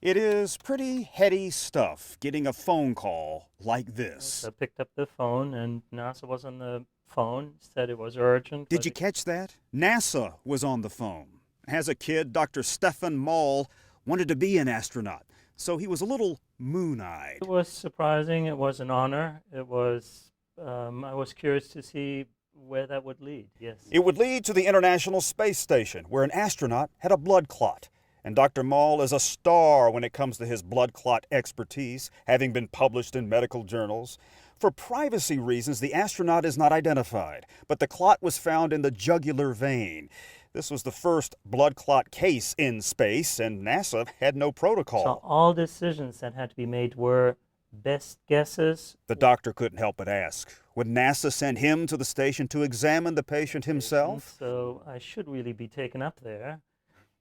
It is pretty heady stuff getting a phone call like this. So I picked up the phone, and NASA was on the phone, said it was urgent. Did you catch that? NASA was on the phone. As a kid, Dr. Stefan Moll wanted to be an astronaut, so he was a little moon-eyed. It was surprising. It was an honor. I was curious to see where that would lead, yes. It would lead to the International Space Station, where an astronaut had a blood clot. And Dr. Moll is a star when it comes to his blood clot expertise, having been published in medical journals. For privacy reasons, the astronaut is not identified, but the clot was found in the jugular vein. This was the first blood clot case in space, and NASA had no protocol. So all decisions that had to be made were best guesses. The doctor couldn't help but ask, would NASA send him to the station to examine the patient himself? So I should really be taken up there.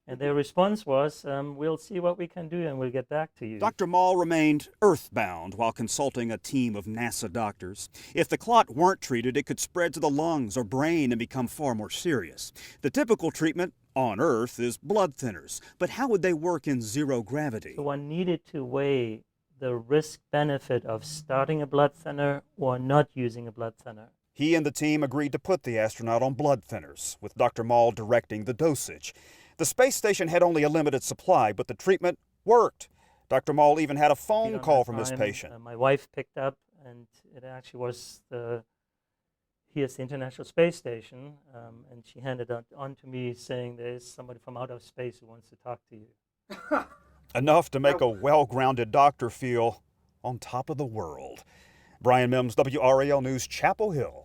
And their response was, we'll see what we can do and we'll get back to you. Dr. Moll remained earthbound while consulting a team of NASA doctors. If the clot weren't treated, it could spread to the lungs or brain and become far more serious. The typical treatment on Earth is blood thinners, but how would they work in zero gravity? So one needed to weigh the risk-benefit of starting a blood thinner or not using a blood thinner. He and the team agreed to put the astronaut on blood thinners, with Dr. Moll directing the dosage. The space station had only a limited supply, but the treatment worked. Dr. Moll even had a phone call from his patient. My wife picked up, and it actually was here's the International Space Station, and she handed it on to me saying there's somebody from outer space who wants to talk to you. Enough to make a well-grounded doctor feel on top of the world. Brian Mims, WRAL News, Chapel Hill.